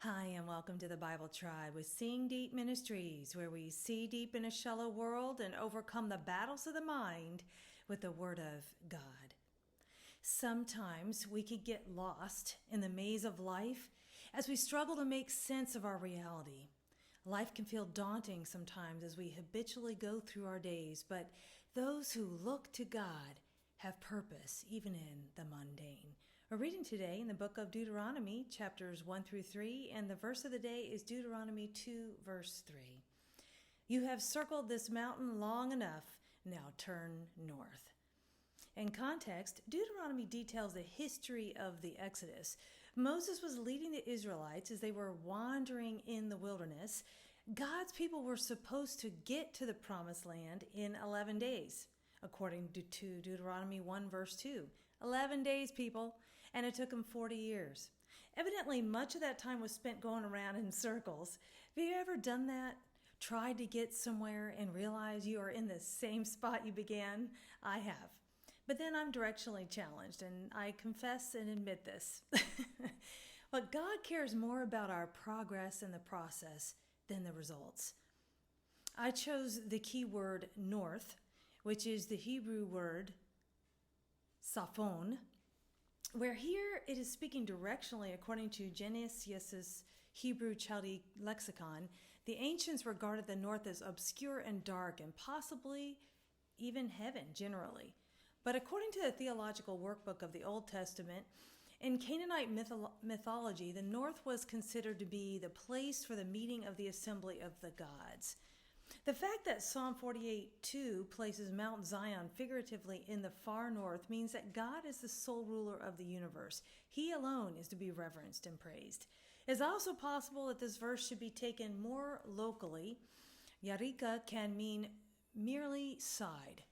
Hi, and welcome to the Bible Tribe with Seeing Deep Ministries, where we see deep in a shallow world and overcome the battles of the mind with the Word of God. Sometimes we can get lost in the maze of life as we struggle to make sense of our reality. Life can feel daunting sometimes as we habitually go through our days, but those who look to God have purpose even in the mundane. We're reading today in the book of Deuteronomy, chapters 1 through 3, and the verse of the day is Deuteronomy 2, verse 3. You have circled this mountain long enough, now turn north. In context, Deuteronomy details the history of the Exodus. Moses was leading the Israelites as they were wandering in the wilderness. God's people were supposed to get to the promised land in 11 days, according to Deuteronomy 1, verse 2. 11 days, people, and it took them 40 years. Evidently, much of that time was spent going around in circles. Have you ever done that? Tried to get somewhere and realize you are in the same spot you began? I have. But then I'm directionally challenged, and I confess and admit this. But God cares more about our progress in the process than the results. I chose the key word north, which is the Hebrew word saphon, where here it is speaking directionally according to Genesis's Hebrew Chaldee lexicon. The ancients regarded the north as obscure and dark and possibly even heaven generally. But according to the theological workbook of the Old Testament, in Canaanite mythology, the north was considered to be the place for the meeting of the assembly of the gods. The fact that Psalm 48:2 places Mount Zion figuratively in the far north means that God is the sole ruler of the universe. He alone is to be reverenced and praised. It is also possible that this verse should be taken more locally. Yarika can mean merely side.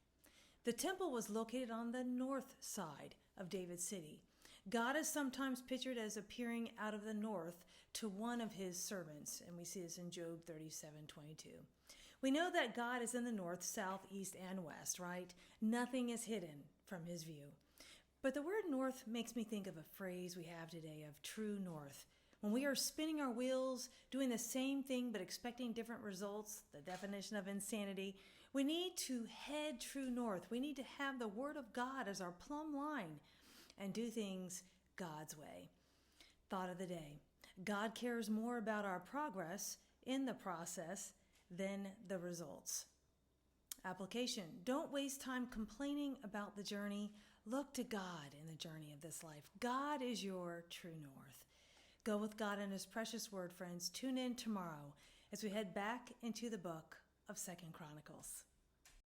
The temple was located on the north side of David's city. God is sometimes pictured as appearing out of the north to one of his servants, and we see this in Job 37:22. We know that God is in the north, south, east, and west, right? Nothing is hidden from his view. But the word north makes me think of a phrase we have today of true north. When we are spinning our wheels, doing the same thing but expecting different results, the definition of insanity, we need to head true north. We need to have the Word of God as our plumb line and do things God's way. Thought of the day. God cares more about our progress in the process than the results. Application. Don't waste time complaining about the journey. Look to God in the journey of this life. God is your true north. Go with God and his precious word, friends. Tune in tomorrow as we head back into the book of 2 Chronicles.